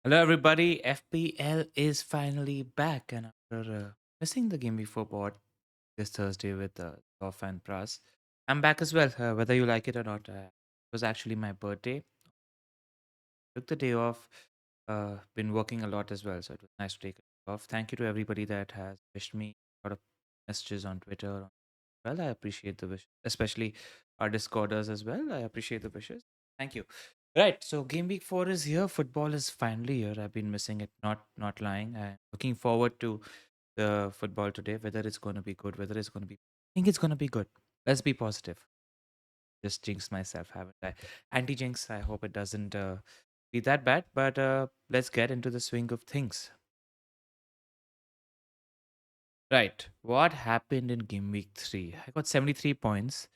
Hello, everybody. FPL is finally back, and after missing the Game Week 4 pod this Thursday with Goff and Pras, I'm back as well. Whether you like it or not, it was actually my birthday. Took the day off. Been working a lot as well, so it was nice to take it off. Thank you to everybody that has wished me a lot of messages on Twitter. Well, I appreciate the wishes, especially our Discorders as well. I appreciate the wishes. Thank you. Right, so Game Week 4 is here. Football is finally here. I've been missing it, not lying. I'm looking forward to the football today, whether it's going to be good, whether it's going to be. I think it's going to be good. Let's be positive. Just jinx myself, haven't I? Anti jinx. I hope it doesn't be that bad, but let's get into the swing of things. Right. What happened in game week 3? I got 73 points.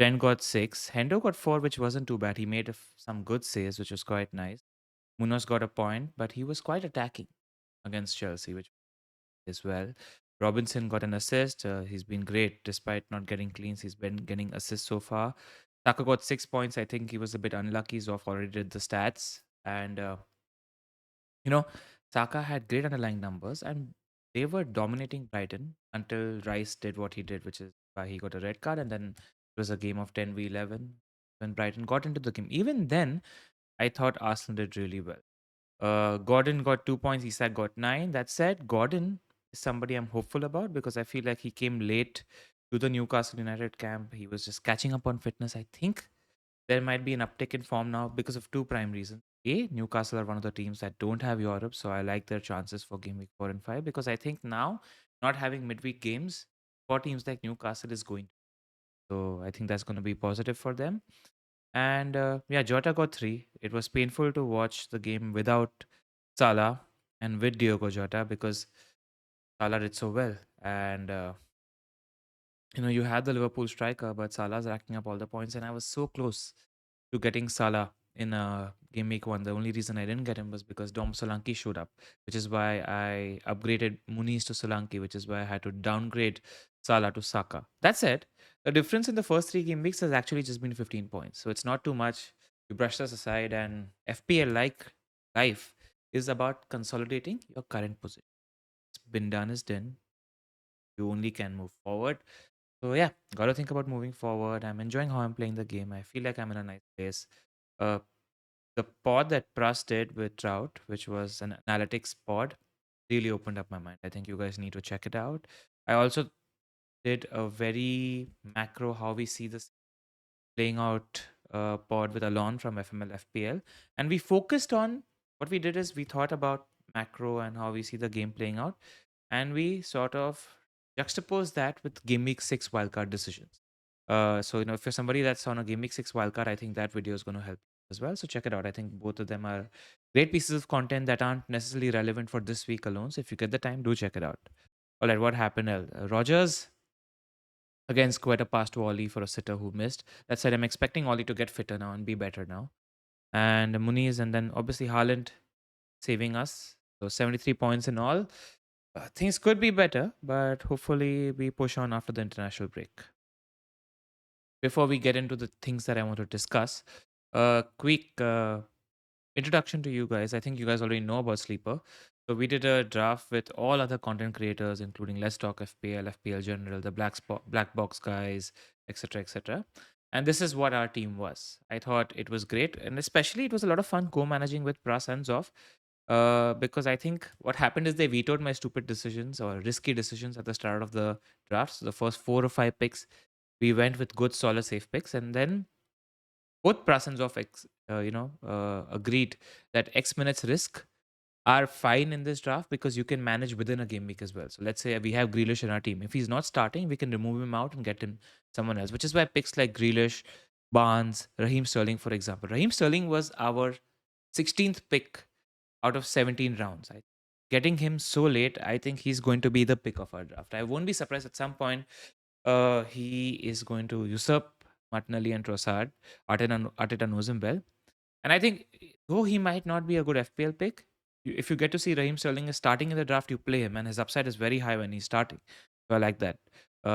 Trent got 6. Hendo got 4, which wasn't too bad. He made some good saves, which was quite nice. Munoz got a point, but he was quite attacking against Chelsea, which as well. Robinson got an assist. He's been great despite not getting cleans. He's been getting assists so far. Saka got 6 points. I think he was a bit unlucky. Zoff already did the stats. And you know, Saka had great underlying numbers and they were dominating Brighton until Rice did what he did, which is why he got a red card. And then it was a game of 10v11 when Brighton got into the game. Even then, I thought Arsenal did really well. Gordon got 2 points, Isak got 9. That said, Gordon is somebody I'm hopeful about because I feel like he came late to the Newcastle United camp. He was just catching up on fitness. I think there might be an uptick in form now because of two prime reasons. A, Newcastle are one of the teams that don't have Europe, so I like their chances for game week 4 and 5 because I think now not having midweek games for teams like Newcastle is going. So I think that's going to be positive for them. And yeah, Jota got 3. It was painful to watch the game without Salah and with Diogo Jota because Salah did so well. And you had the Liverpool striker, but Salah's racking up all the points, and I was so close to getting Salah in game week 1. The only reason I didn't get him was because Dom Solanke showed up, which is why I upgraded Muniz to Solanke, which is why I had to downgrade Salah to Saka. That said, the difference in the first 3 game weeks has actually just been 15 points, so it's not too much. You brush this aside, and FPL, like life, is about consolidating your current position. It's been done is done. You only can move forward. So yeah, gotta think about moving forward. I'm enjoying how I'm playing the game. I feel like I'm in a nice place. Uh, the pod that Pras did with Trout, which was an analytics pod, really opened up my mind. I think you guys need to check it out. I also did a very macro how we see this playing out pod with Alon from FML FPL, and we focused on what we did is we thought about macro and how we see the game playing out, and we sort of juxtapose that with Game Week 6 wildcard decisions. So if you're somebody that's on a Game Week 6 wildcard, I think that video is going to help as well. So check it out. I think both of them are great pieces of content that aren't necessarily relevant for this week alone. So if you get the time, do check it out. All right, what happened? Rogers again squared a pass to Ollie for a sitter who missed. That said, I'm expecting Ollie to get fitter now and be better now. And Muniz and then obviously Haaland saving us. So 73 points in all. Things could be better, but hopefully we push on after the international break. Before we get into the things that I want to discuss, a quick introduction to you guys. I think you guys already know about Sleeper. So we did a draft with all other content creators, including Let's Talk FPL, FPL General, the Black Box guys, etc., etc. And this is what our team was. I thought it was great, and especially it was a lot of fun co-managing with Pras and Zoff. Because I think what happened is they vetoed my stupid decisions or risky decisions at the start of the draft. So the first 4 or 5 picks, we went with good, solid, safe picks, and then both Prasans of agreed that X minutes risk are fine in this draft because you can manage within a game week as well. So let's say we have Grealish in our team. If he's not starting, we can remove him out and get in someone else, which is why picks like Grealish, Barnes, Raheem Sterling, for example. Raheem Sterling was our 16th pick out of 17 rounds. Getting him so late, I think he's going to be the pick of our draft. I won't be surprised at some point he is going to usurp Martinelli and Trossard. Arteta knows him well. And I think, though he might not be a good FPL pick, if you get to see Raheem Sterling is starting in the draft, you play him, and his upside is very high when he's starting. So I like that.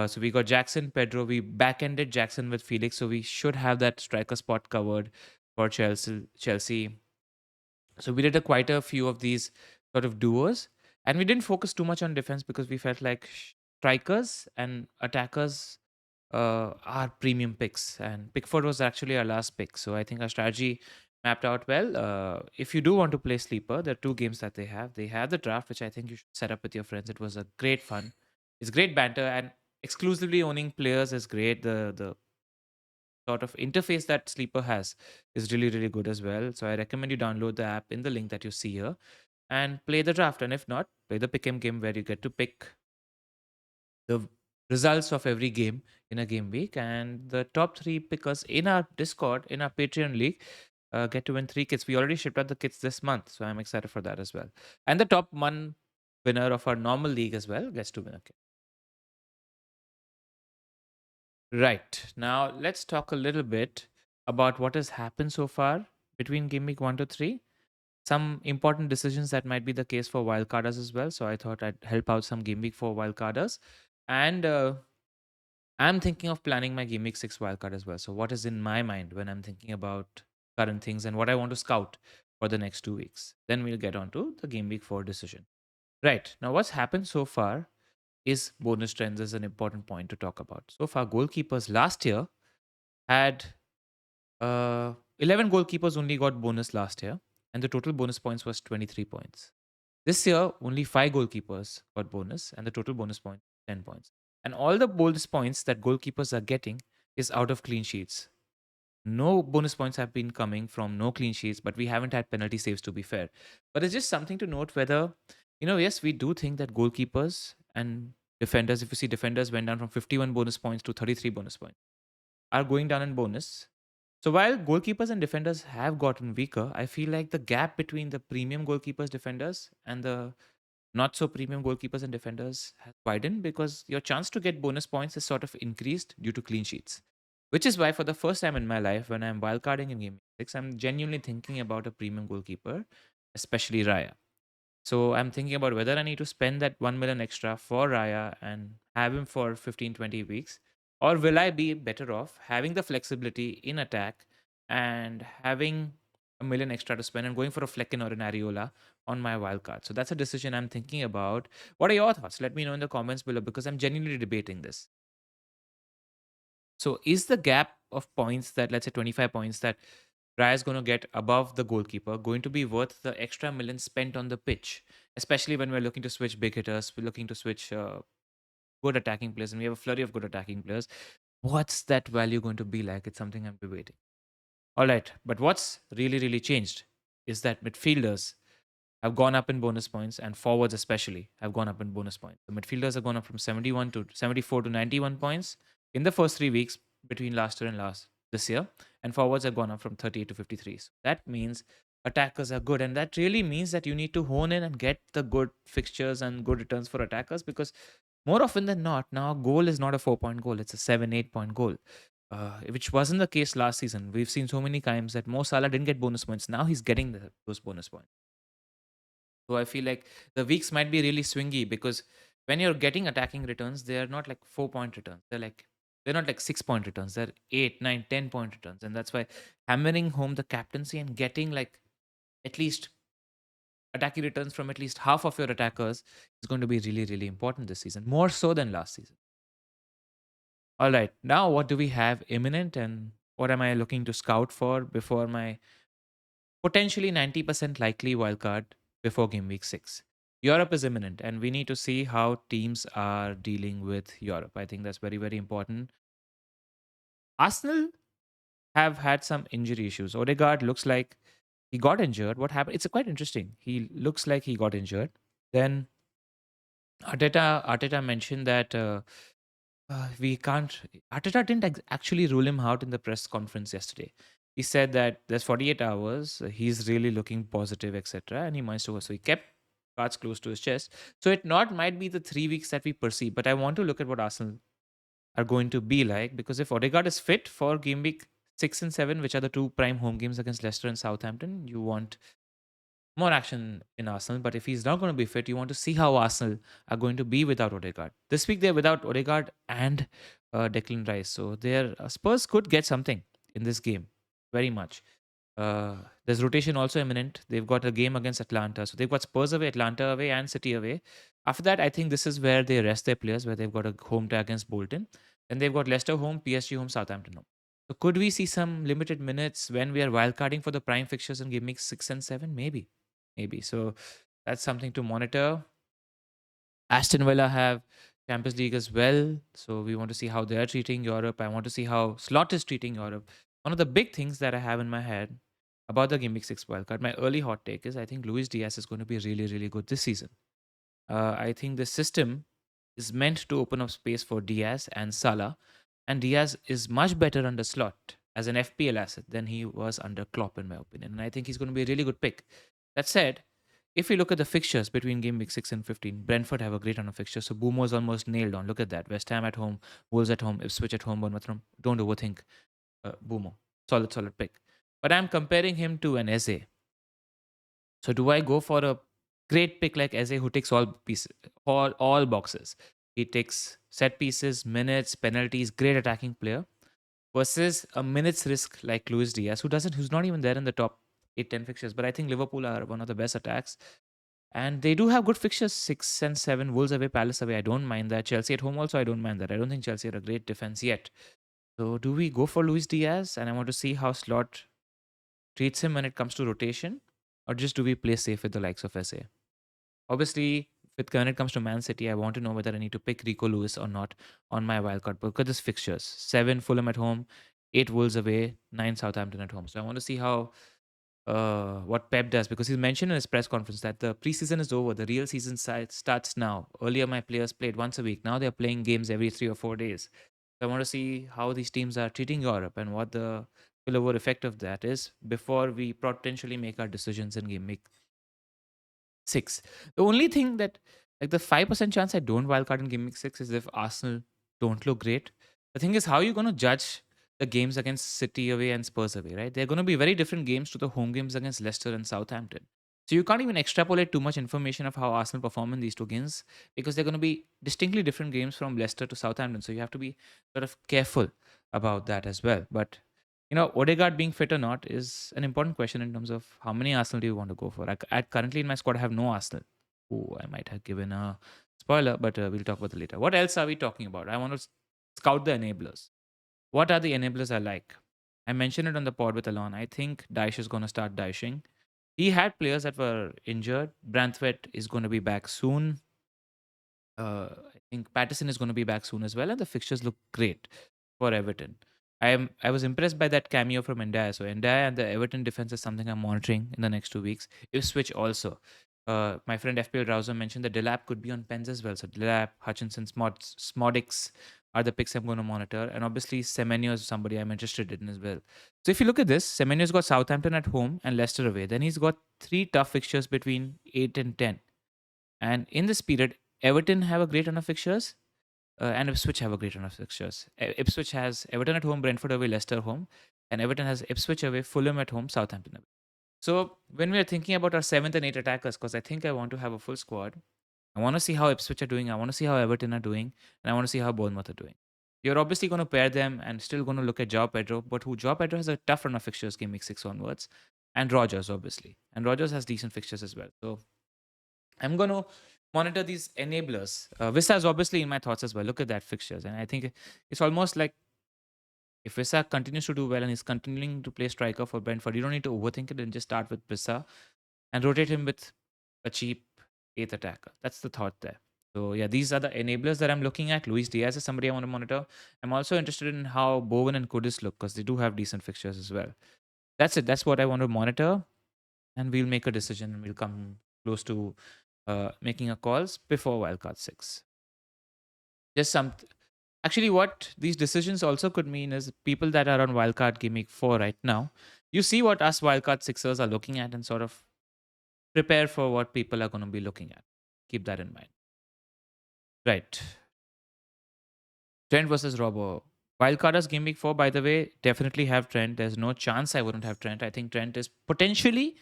So we got Jackson, Pedro. We back-ended Jackson with Felix, so we should have that striker spot covered for Chelsea. So we did quite a few of these sort of duos, and we didn't focus too much on defense because we felt like strikers and attackers are premium picks. And Pickford was actually our last pick, so I think our strategy mapped out well. If you do want to play sleeper, there are two games that they have. They have the draft, which I think you should set up with your friends. It was a great fun. It's great banter, and exclusively owning players is great. The sort of interface that Sleeper has is really, really good as well. So I recommend you download the app in the link that you see here and play the draft. And if not, play the PickEm game where you get to pick the results of every game in a game week. And the top three pickers in our Discord, in our Patreon league, get to win 3 kits. We already shipped out the kits this month, so I'm excited for that as well. And the top one winner of our normal league as well gets to win a kit. Right. Now, let's talk a little bit about what has happened so far between Game Week 1 to 3. Some important decisions that might be the case for wildcarders as well. So I thought I'd help out some Game Week 4 wildcarders. And I'm thinking of planning my Game Week 6 wildcard as well. So, what is in my mind when I'm thinking about current things and what I want to scout for the next 2 weeks? Then we'll get on to the Game Week 4 decision. Right. Now, what's happened so far is bonus trends is an important point to talk about. So far, goalkeepers last year had 11 goalkeepers only got bonus last year, and the total bonus points was 23 points. This year, only 5 goalkeepers got bonus, and the total bonus point 10 points. And all the bonus points that goalkeepers are getting is out of clean sheets. No bonus points have been coming from no clean sheets, but we haven't had penalty saves to be fair. But it's just something to note whether, yes, we do think that goalkeepers and defenders, if you see defenders went down from 51 bonus points to 33 bonus points, are going down in bonus. So while goalkeepers and defenders have gotten weaker, I feel like the gap between the premium goalkeepers, defenders, and the not so premium goalkeepers and defenders has widened because your chance to get bonus points is sort of increased due to clean sheets. Which is why, for the first time in my life, when I'm wildcarding in Game 6, I'm genuinely thinking about a premium goalkeeper, especially Raya. So I'm thinking about whether I need to spend that 1 million extra for Raya and have him for 15, 20 weeks, or will I be better off having the flexibility in attack and having a million extra to spend and going for a Flecken or an Ariola on my wild card. So that's a decision I'm thinking about. What are your thoughts? Let me know in the comments below because I'm genuinely debating this. So is the gap of points that, let's say 25 points that Raya is going to get above the goalkeeper going to be worth the extra million spent on the pitch, especially when we're looking to switch big hitters, we're looking to switch good attacking players, and we have a flurry of good attacking players. What's that value going to be like? It's something I'm debating. All right, but what's really, really changed is that midfielders have gone up in bonus points, and forwards especially have gone up in bonus points. The midfielders have gone up from 71 to 74 to 91 points in the first 3 weeks between last year and last this year, and forwards have gone up from 38 to 53. So that means attackers are good, and that really means that you need to hone in and get the good fixtures and good returns for attackers because more often than not, now a goal is not a 4 point goal; it's a 7, 8 point goal. Which wasn't the case last season. We've seen so many times that Mo Salah didn't get bonus points. Now he's getting those bonus points. So I feel like the weeks might be really swingy because when you're getting attacking returns, they are not like 4 point returns. They're not like 6 point returns. They're 8, 9, 10 point returns. And that's why hammering home the captaincy and getting like at least attacking returns from at least half of your attackers is going to be really, really important this season, more so than last season. All right. Now what do we have imminent and what am I looking to scout for before my potentially 90% likely wildcard before game week 6? Europe is imminent, and we need to see how teams are dealing with Europe. I think that's very, very important. Arsenal have had some injury issues. Odegaard looks like he got injured. What happened? It's quite interesting. He looks like he got injured. Then Arteta mentioned that we can't. Arteta didn't actually rule him out in the press conference yesterday. He said that there's 48 hours. He's really looking positive, etc., and he might to go. So he kept cards close to his chest. So it not might be the 3 weeks that we perceive, but I want to look at what Arsenal are going to be like because if Odegaard is fit for game week 6 and 7, which are the two prime home games against Leicester and Southampton, you want more action in Arsenal. But if he's not going to be fit, you want to see how Arsenal are going to be without Odegaard. This week they're without Odegaard and Declan Rice. So their Spurs could get something in this game, very much. There's rotation also imminent. They've got a game against Atlanta. So they've got Spurs away, Atlanta away, and City away. After that, I think this is where they rest their players, where they've got a home tie against Bolton. Then they've got Leicester home, PSG home, Southampton home. So could we see some limited minutes when we are wildcarding for the prime fixtures in Game Week 6 and 7? Maybe. Maybe. So that's something to monitor. Aston Villa have Champions League as well. So we want to see how they're treating Europe. I want to see how Slot is treating Europe. One of the big things that I have in my head about the Game Week 6 wildcard, my early hot take is I think Luis Diaz is going to be really, really good this season. I think the system is meant to open up space for Diaz and Salah. And Diaz is much better under Slot as an FPL asset than he was under Klopp, in my opinion. And I think he's going to be a really good pick. That said, if you look at the fixtures between Game Week 6 and 15, Brentford have a great run of fixtures. So Boomer's almost nailed on. Look at that. West Ham at home, Wolves at home, Ipswich at home, Bournemouth at home. Don't overthink Boomer. Solid pick. But I'm comparing him to an Eze. So do I go for a great pick like Eze who ticks all pieces, all boxes? He takes set pieces, minutes, penalties, great attacking player, versus a minutes risk like Luis Diaz, who's not even there in the top 8-10 fixtures. But I think Liverpool are one of the best attacks. And they do have good fixtures, 6 and 7, Wolves away, Palace away. I don't mind that. Chelsea at home also, I don't mind that. I don't think Chelsea are a great defense yet. So do we go for Luis Diaz? And I want to see how Slot treats him when it comes to rotation. Or just do we play safe with the likes of SA? Obviously, when it comes to Man City, I want to know whether I need to pick Rico Lewis or not on my wildcard. Look at this fixtures. 7 Fulham at home, 8 Wolves away, 9 Southampton at home. So I want to see how what Pep does, because he mentioned in his press conference that the preseason is over. The real season starts now. Earlier, my players played once a week. Now they're playing games every 3 or 4 days. So I want to see how these teams are treating Europe and what the spillover effect of that is before we potentially make our decisions in Game Week 6. The only thing that, like the 5% chance I don't wildcard in Game Week 6 is if Arsenal don't look great. The thing is, how are you going to judge the games against City away and Spurs away, right? They're going to be very different games to the home games against Leicester and Southampton. So you can't even extrapolate too much information of how Arsenal perform in these two games because they're going to be distinctly different games from Leicester to Southampton. So you have to be sort of careful about that as well. But Odegaard being fit or not is an important question in terms of how many Arsenal do you want to go for. Currently in my squad, I have no Arsenal. Oh, I might have given a spoiler, but we'll talk about that later. What else are we talking about? I want to scout the enablers. What are the enablers I like? I mentioned it on the pod with Alon. I think Daesh is going to start dashing. He had players that were injured. Branthwaite is going to be back soon. I think Patterson is going to be back soon as well, and the fixtures look great for Everton. I was impressed by that cameo from Ndaya. So Ndaya and the Everton defense is something I'm monitoring in the next 2 weeks. Ipswich also. My friend FPL Rouser mentioned that Delap could be on pens as well. So Delap, Hutchinson, Smodix are the picks I'm going to monitor. And obviously Semenyo is somebody I'm interested in as well. So if you look at this, Semenyo's got Southampton at home and Leicester away. Then he's got 3 tough fixtures between 8 and 10. And in this period, Everton have a great run of fixtures. And Ipswich have a great run of fixtures. Ipswich has Everton at home, Brentford away, Leicester home. And Everton has Ipswich away, Fulham at home, Southampton away. So when we are thinking about our 7th and 8th attackers, because I think I want to have a full squad, I want to see how Ipswich are doing. I want to see how Everton are doing. And I want to see how Bournemouth are doing. You're obviously going to pair them and still going to look at Joao Pedro. But Joao Pedro has a tough run of fixtures, Game Week 6 onwards. And Rogers, obviously. And Rogers has decent fixtures as well. So I'm going to monitor these enablers. Visa is obviously in my thoughts as well. Look at that fixtures. And I think it's almost like if Visa continues to do well and he's continuing to play striker for Brentford, you don't need to overthink it and just start with Visa and rotate him with a cheap 8th attacker. That's the thought there. So yeah, these are the enablers that I'm looking at. Luis Diaz is somebody I want to monitor. I'm also interested in how Bowen and Kudus look because they do have decent fixtures as well. That's it. That's what I want to monitor. And we'll make a decision and we'll come close to making a calls before Wildcard 6. Actually, what these decisions also could mean is people that are on Wildcard Gameweek 4 right now, you see what us Wildcard 6ers are looking at and sort of prepare for what people are going to be looking at. Keep that in mind. Right. Trent versus Robbo. Wildcarders Gameweek 4, by the way, definitely have Trent. There's no chance I wouldn't have Trent. I think Trent is potentially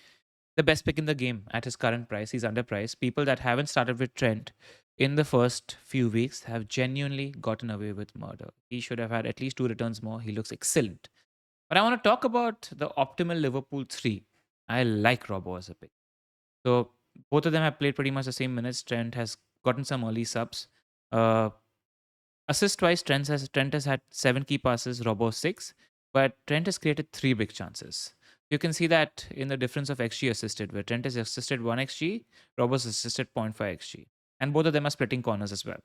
the best pick in the game at his current price. He's underpriced. People that haven't started with Trent in the first few weeks have genuinely gotten away with murder. He should have had at least 2 returns more. He looks excellent. But I want to talk about the optimal Liverpool 3. I like Robbo as a pick. So both of them have played pretty much the same minutes. Trent has gotten some early subs. Uh, Assist-wise, Trent has had 7 key passes, Robbo 6. But Trent has created 3 big chances. You can see that in the difference of XG assisted, where Trent has assisted 1 XG, Robbo's assisted zero point 0.5 XG. And both of them are splitting corners as well.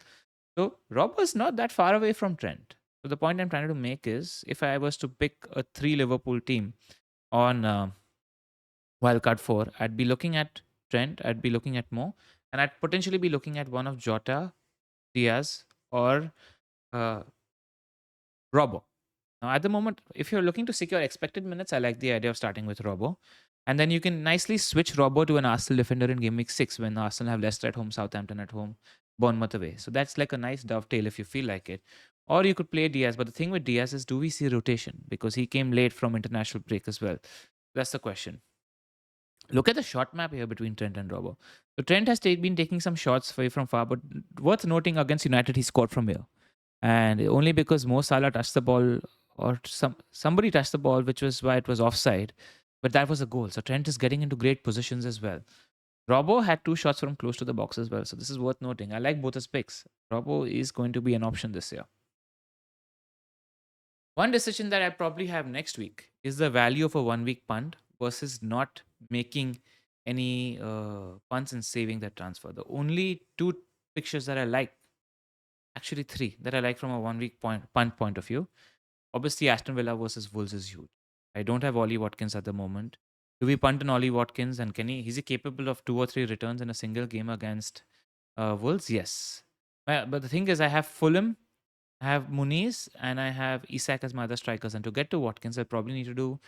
So Robbo is not that far away from Trent. So the point I'm trying to make is, if I was to pick a 3 Liverpool team on Wildcard 4, I'd be looking at Trent, I'd be looking at Mo, and I'd potentially be looking at one of Jota, Diaz, or uh, Robbo. Now, at the moment, if you're looking to secure expected minutes, I like the idea of starting with Robbo. And then you can nicely switch Robbo to an Arsenal defender in Game Week 6 when Arsenal have Leicester at home, Southampton at home, Bournemouth away. So that's like a nice dovetail if you feel like it. Or you could play Diaz. But the thing with Diaz is, do we see rotation? Because he came late from international break as well. That's the question. Look at the shot map here between Trent and Robbo. So Trent has been taking some shots away from far, but worth noting against United, he scored from here. And only because Mo Salah touched the ball, or somebody touched the ball, which was why it was offside. But that was a goal. So Trent is getting into great positions as well. Robbo had 2 shots from close to the box as well. So this is worth noting. I like both his picks. Robbo is going to be an option this year. One decision that I probably have next week is the value of a 1-week punt versus not making any punts and saving that transfer. The only 2 pictures that I like, actually 3 that I like from a 1-week punt point of view. Obviously, Aston Villa versus Wolves is huge. I don't have Ollie Watkins at the moment. Do we punt on Ollie Watkins, and is he capable of 2 or 3 returns in a single game against Wolves? Yes. But the thing is, I have Fulham, I have Muniz, and I have Isak as my other strikers. And to get to Watkins, I probably need to do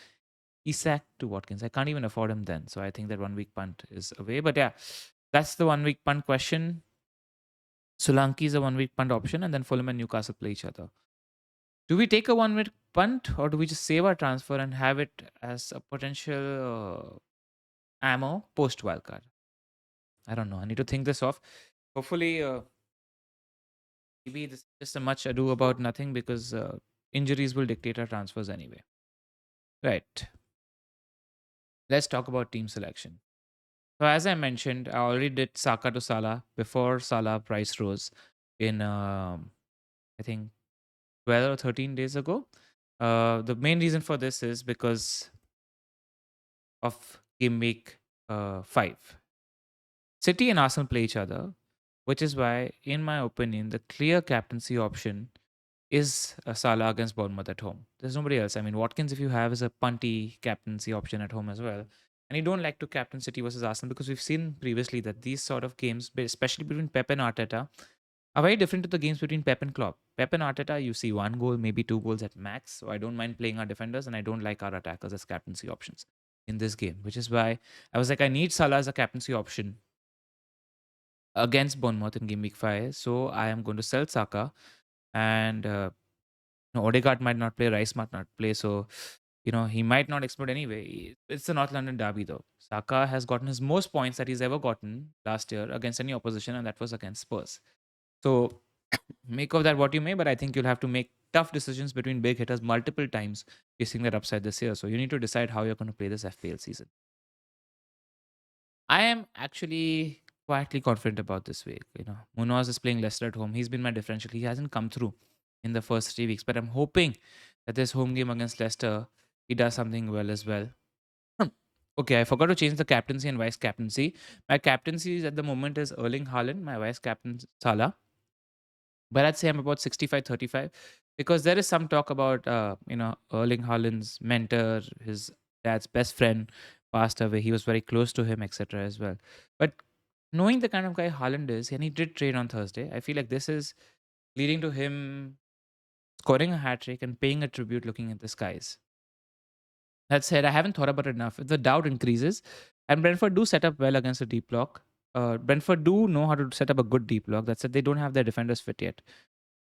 Isak to Watkins. I can't even afford him then. So I think that 1-week punt is away. But yeah, that's the 1-week punt question. Solanke is a 1-week punt option, and then Fulham and Newcastle play each other. Do we take a 1-week punt, or do we just save our transfer and have it as a potential ammo post wildcard? I don't know. I need to think this off. Hopefully, maybe this is just a much ado about nothing, because injuries will dictate our transfers anyway. Right. Let's talk about team selection. So as I mentioned, I already did Saka to Salah before Salah price rose in I think 12 or 13 days ago. The main reason for this is because of Gameweek 5. City and Arsenal play each other, which is why, in my opinion, the clear captaincy option is Salah against Bournemouth at home. There's nobody else. I mean, Watkins, if you have, is a punty captaincy option at home as well. And you don't like to captain City versus Arsenal, because we've seen previously that these sort of games, especially between Pep and Arteta, are very different to the games between Pep and Klopp. Pep and Arteta, you see 1 goal, maybe 2 goals at max. So I don't mind playing our defenders, and I don't like our attackers as captaincy options in this game, which is why I was like, I need Salah as a captaincy option against Bournemouth in Game Week 5. So I am going to sell Saka, and Odegaard might not play, Rice might not play. So, he might not explode anyway. It's the North London derby, though. Saka has gotten his most points that he's ever gotten last year against any opposition, and that was against Spurs. So make of that what you may, but I think you'll have to make tough decisions between big hitters multiple times chasing that upside this year. So you need to decide how you're going to play this FPL season. I am actually quietly confident about this week. Munoz is playing Leicester at home. He's been my differential. He hasn't come through in the first 3 weeks, but I'm hoping that this home game against Leicester, he does something well as well. Okay, I forgot to change the captaincy and vice captaincy. My captaincy at the moment is Erling Haaland. My vice captain Salah. But I'd say I'm about 65-35, because there is some talk about, Erling Haaland's mentor, his dad's best friend passed away. He was very close to him, etc. as well. But knowing the kind of guy Haaland is, and he did train on Thursday, I feel like this is leading to him scoring a hat trick and paying a tribute looking at the skies. That said, I haven't thought about it enough. If the doubt increases, and Brentford do set up well against a deep block. Brentford do know how to set up a good deep block. That said, they don't have their defenders fit yet.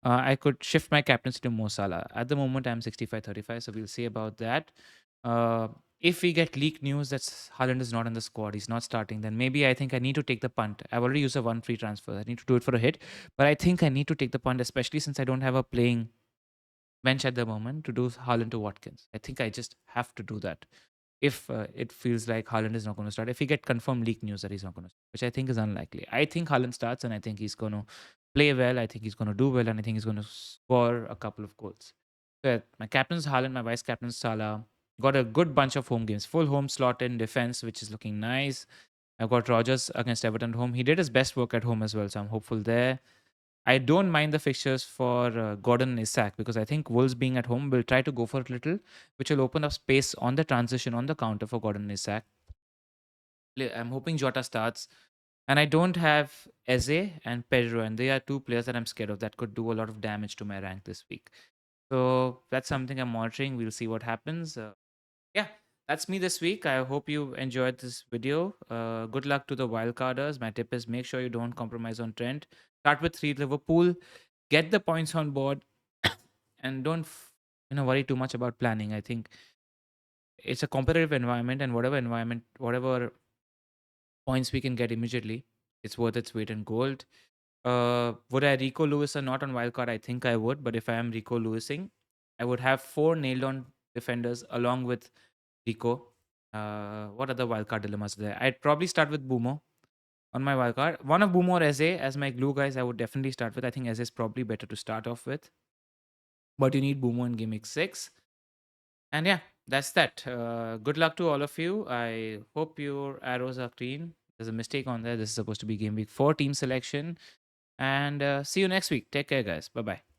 I could shift my captaincy to Mo Salah. At the moment, I'm 65-35, so we'll see about that. If we get leaked news that Haaland is not in the squad, he's not starting, then maybe I think I need to take the punt. I've already used a 1 free transfer. I need to do it for a hit, but I think I need to take the punt, especially since I don't have a playing bench at the moment to do Haaland to Watkins. I think I just have to do that. If it feels like Haaland is not going to start, if we get confirmed leak news that he's not going to start, which I think is unlikely. I think Haaland starts and I think he's going to play well. I think he's going to do well and I think he's going to score a couple of goals. So my captain's Haaland, my vice captain's Salah. Got a good bunch of home games. Full home slot in defense, which is looking nice. I've got Rogers against Everton at home. He did his best work at home as well, so I'm hopeful there. I don't mind the fixtures for Gordon and Isak because I think Wolves being at home will try to go for it a little, which will open up space on the transition on the counter for Gordon and Isak. I'm hoping Jota starts. And I don't have Eze and Pedro, and they are two players that I'm scared of that could do a lot of damage to my rank this week. So that's something I'm monitoring. We'll see what happens. Yeah, that's me this week. I hope you enjoyed this video. Good luck to the Wildcarders. My tip is make sure you don't compromise on Trent. Start with 3 Liverpool. Get the points on board. And don't worry too much about planning. I think it's a competitive environment, and whatever points we can get immediately, it's worth its weight in gold. Would I Rico Lewis or not on wildcard? I think I would, but if I am Rico Lewising, I would have 4 nailed on defenders along with Rico. What other wildcard dilemmas are there? I'd probably start with Boomo on my wildcard. One of Boomo or Eze as my glue guys, I would definitely start with. I think Eze is probably better to start off with, but you need Boomo in Gameweek 6. And yeah, that's that. Good luck to all of you. I hope your arrows are clean. There's a mistake on there. This is supposed to be Game Week 4 team selection. And see you next week. Take care, guys. Bye bye.